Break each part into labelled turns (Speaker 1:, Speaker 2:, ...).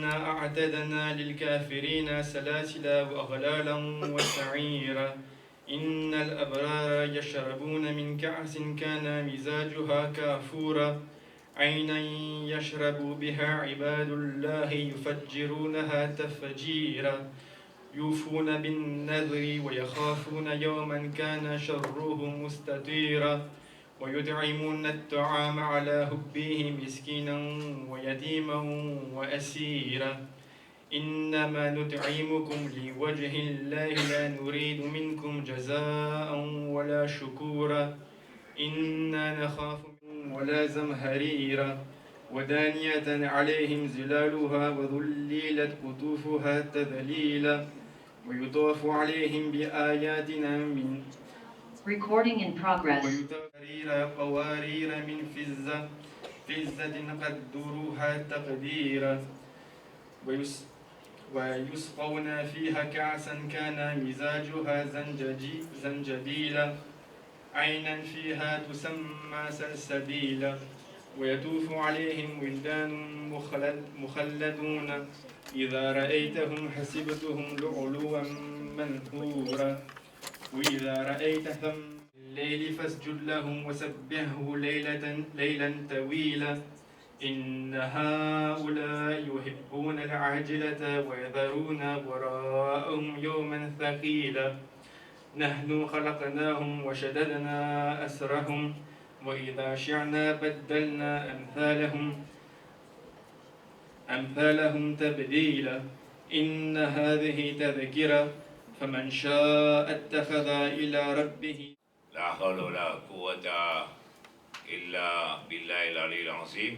Speaker 1: إنا أعتدنا للكافرين سلاسل وأغلالا وسعيرا إن الأبرار يشربون من كأس كان مزاجها كافورا عينا يشرب بها عباد الله يفجرونها تفجيرا يوفون بالنذر ويخافون يوما كان شره مستطيرا ويطعمون الطعام على حبه مسكينا ويتيما وأسيرا إنما نطعمكم لوجه الله لا نريد منكم جزاء ولا شكورا إنا نخاف ولا زمهريرا ودانية عليهم زلالها وذللت قطوفها تذليلا ويطاف عليهم بآياتنا من
Speaker 2: Recording in progress.
Speaker 1: قوارير من فزة قدروها تقديرا ويسقون فيها كأسا كان مزاجها زنجبيلا عينا فيها تسمى سلسبيلا ويطوف عليهم ولدان مخلدون إذا رأيتهم حسبتهم لؤلؤا منثورا وإذا رأيت ثم الليل فاسجد لهم وسبحه ليلا طويلا إن هؤلاء يحبون العاجلة ويذرون وراءهم يوما ثقيلا نحن خلقناهم وشددنا أسرهم وإذا شئنا بدلنا أمثالهم تبديلا إن هذه تذكرة فمن شاء اتخذ إلى ربه
Speaker 3: لا حول ولا قوة إلا بالله العلي العظيم.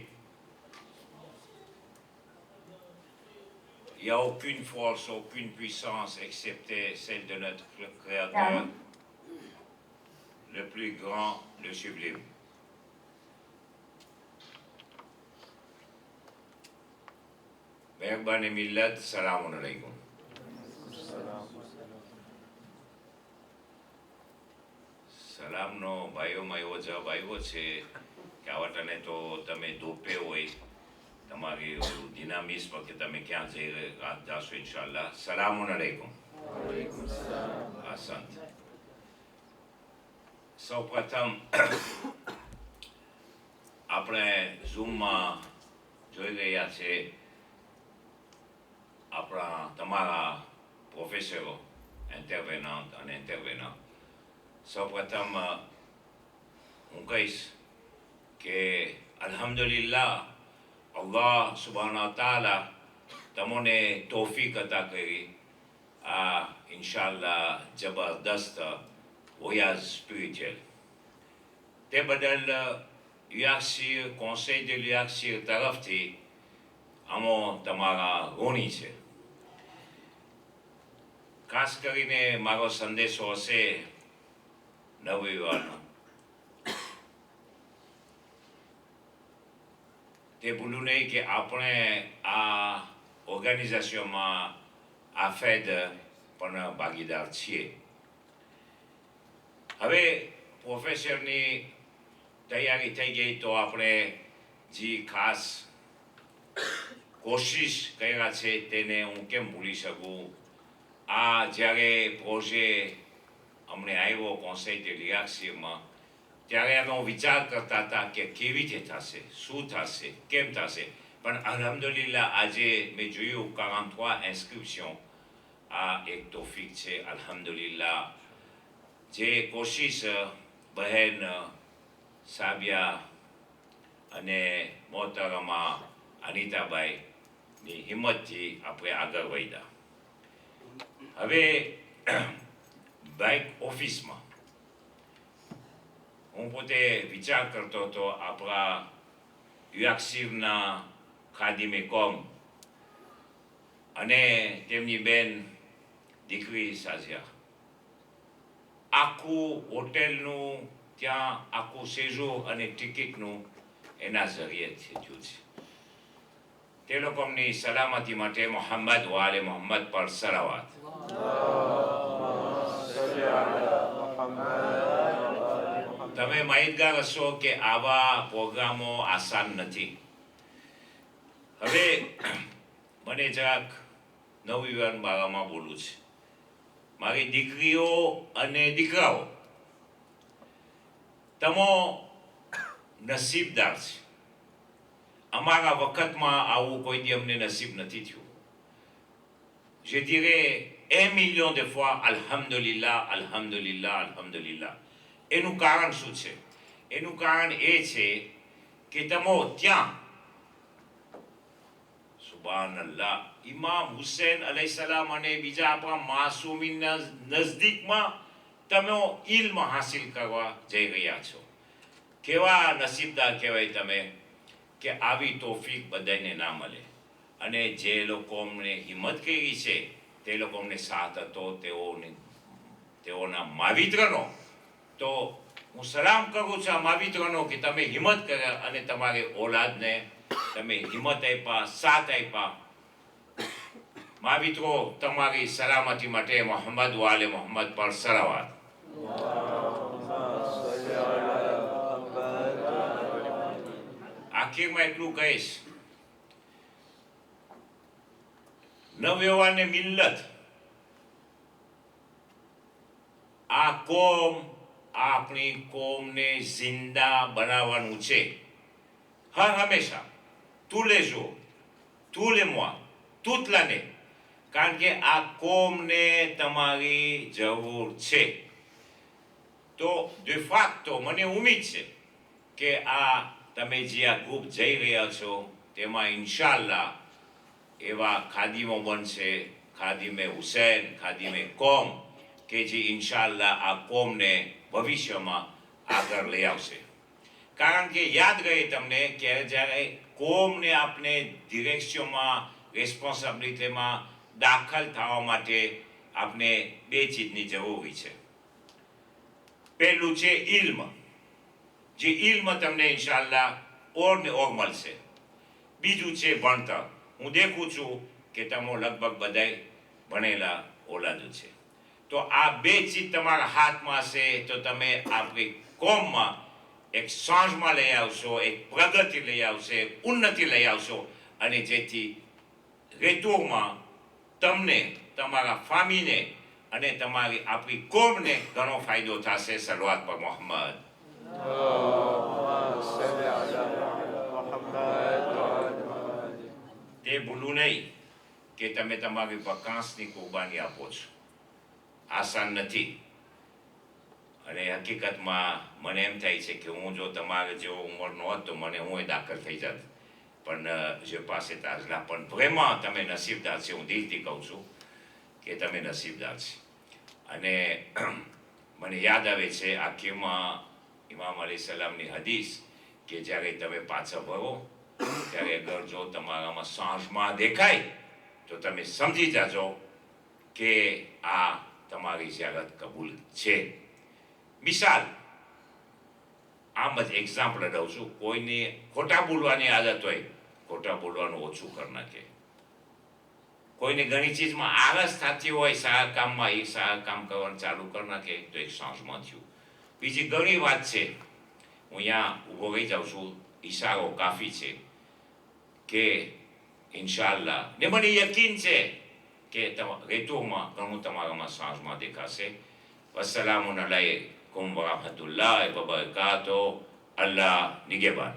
Speaker 3: Il n'y a aucune force, aucune puissance excepté celle de notre Créateur, le plus grand, le sublime. Mehrbani millat, salamun alaikum. સલામનો ભાઈઓમાં એવો જવાબ આવ્યો છે કે આવટાને તો તમે ધોપે હોય તમારી દિનામિસ્મ કે તમે ક્યાં જાશો ઇન્શાલ્લાહ. સલામુન અલૈકુમ. આસંત. સૌ પ્રથમ આપણે ઝૂમમાં જોઈ રહ્યા છે આપણા તમારા પ્રોફેસરો ઇન્ટરવેનન્ટ અને ઇન્ટરવેનન્ટ. સૌપ્રથમ હું કહીશ કે અલ્હમ્દુલિલ્લાહ અલ્લાહ સુબહાના તાલા તમને તૌફીક અતા કરી આ ઇન્શાલ્લાહ જબરદસ્ત voyage spirituel. તે બદલ UACIR conseil de l'UACIR તરફથી આમો તમારા ઋણી છે. ખાસ કરીને મારો સંદેશો હશે નવયુવાનો. તે ભૂલું નહીં કે આપણે આ ઓર્ગેનાઇઝેશનમાં આ ફેડ પણ ભાગીદાર છીએ. હવે પ્રોફેસરની તૈયારી થઈ ગઈ તો આપણે જે ખાસ કોશિશ કર્યા છે તેને હું કેમ ભૂલી શકું. આ જ્યારે પ્રોજે અમને આવ્યો કોન્સેલ de l'UACIRમાં ત્યારે અમે વિચાર કરતા હતા કે કેવી રીતે થશે, શું થશે, કેમ થશે. પણ અલ્હમ્દુલિલ્લાહ આજે મેં જોયું 43 ઇન્સ્ક્રિપ્શન. આ એક તોફીક છે અલ્હમ્દુલિલ્લાહ. જે કોશિશ બહેન સાબિયા અને મોહતરમા અનિતાભાઈની હિંમતથી આપણે આગળ વધ્યા. હવે બાઇક ઓફિસમાં હું પોતે વિચાર કરતો હતો આપણા UACIRના ખાદિમે કોમ અને તેમની બેન દીકરી સાજિયા આખું હોટેલનું ત્યાં આખું સેઝોર અને ટિકિટનું એના જરીએ થયું છે. તે લોકોની સલામતી માટે મોહમ્મદ વાલે મોહમ્મદ પર સલાવાત. તમે માહિતગાર હશો કે આવા પ્રોગ્રામો આસાન નથી. હવે મને જરાક નવયુવાન બારામાં બોલવું છે. મારી દીકરીઓ અને દીકરાઓ તમો નસીબદાર છે. અમારા વખતમાં આવું કોઈ દી અમને નસીબ નથી થયું. Je dirais 1 million de fois alhamdulillah, alhamdulillah, alhamdulillah. એનું કારણ શું છે? એનું કારણ એ છે કે તમો ત્યાં સુબહાનલ્લાહ ઇમામ હુસૈન અલૈહિસ્સલામ અને બીજા આપણા માસૂમીના નજદીકમાં તમે ઇલ્મ હાસિલ કરવા જઈ રહ્યા છો. કેવા નસીબદાર કહેવાય તમે કે આવી તોફીક બધાને ના મળે. અને જે લોકો અમને હિંમત કરી છે તે લોકો અમને સાથ હતો તેઓના માવિત્રનો, તો હું સલામ કરું છું આ માવિત્રનો કે તમે હિંમત કર્યા અને તમારી ઓલાદને તમે હિંમત આપ્યા, સાથ આપ્યા. માવિત્રો તમારી સલામતી માટે મોહમ્મદ વાલે મોહમ્મદ પર સલાવત. આખીરમાં એટલું કહીશ, નવયુવાન મિલ્લત આ કોમ આપણી કોમને જિંદા બનાવવાનું છે. હર હંમેશા, tous les jours, tous les mois, toute l'année. કારણ કે આ કોમને તમારી જરૂર છે. તો de facto મને ઉમ્મીદ છે કે આ તમે જે આ ગ્રુપ જઈ રહ્યા છો તેમાં ઇન્શાલ્લાહ એવા ખાદીમો બનશે, ખાદીમે હુસૈન, ખાદીમે કોમ, કે જે ઇન્શાલ્લાહ આ કોમને ભવિષ્યમાં આગળ લઈ આવશે. કારણ કે યાદ રહે તમને કે જ્યારે કોમને આપણે ડિરેક્શનમાં, રેસ્પોન્સિબિલિટીમાં દાખલ થવા માટે આપણે 2 ચીજની જરૂરી છે. પહેલું છે ઇલ્મ. જે ઇલ્મ તમને ઇન્શાલ્લાહ ઓર ને ઓર મળશે. બીજું છે ભણતર. હું દેખું છું કે તમે લગભગ બધાય ભણેલા ઓલાદો છે. તો આ 2 ચીજ તમારા હાથમાં હશે તો તમે આપણી કોમમાં એક ચેન્જમાં લઈ આવશો, એક પ્રગતિ લઈ આવશે, ઉન્નતિ લઈ આવશો, અને જેથી રેટોમાં તમને, તમારા ફામીને અને તમારી આપણી કોમને ઘણો ફાયદો થશે. સલવાત પર મોહમ્મદ. તે ભૂલું નહીં કે તમે તમારી વકાંસની કુરબાની આપો છો. આસાન નથી. અને હકીકતમાં મને એમ થાય છે કે હું જો તમારે જેવો ઉંમરનો હોત તો મને હું દાખલ થઈ જાત. પણ જે પાસે તાજલા પણ પ્રેમમાં તમે નસીબદાર છે. હું દિલથી કહું છું કે તમે નસીબદાર છે. અને મને યાદ આવે છે આખીમાં ઇમામ અલૈહિસ્સલામની હદીસ કે જ્યારે તમે પાછા ભરો ત્યારે અગર જો તમારામાં સાંજમાં દેખાય તો તમે સમજી જાજો કે આ તમારી ઝિયારત કબૂલ છે. મિસાલ આમ જ એક્ઝામ્પલ દઉં છું. કોઈને ખોટા બોલવાની આદત હોય, ખોટા બોલવાનું ઓછું કરી નાખે. કોઈને ઘણી ચીજમાં આળસ થતી હોય સારા કામમાં, એ સારા કામ કરવાનું ચાલુ કરી નાખે તો એક સાંજમાં થયું. બીજી ઘણી વાત છે. હું અહીંયા ઊભો રહી જાઉં છું, ઈશારો કાફી છે કે ઇન્શાલ્લાહ ને મને યકીન છે કે રેતોમાં ઘણું તમારામાં સાંજમાં દેખાશે. વસ્સલામુ અલૈકુમ વરહમતુલ્લાહિ વબરકાતુહુ. અલ્લાહ નિગેબાન.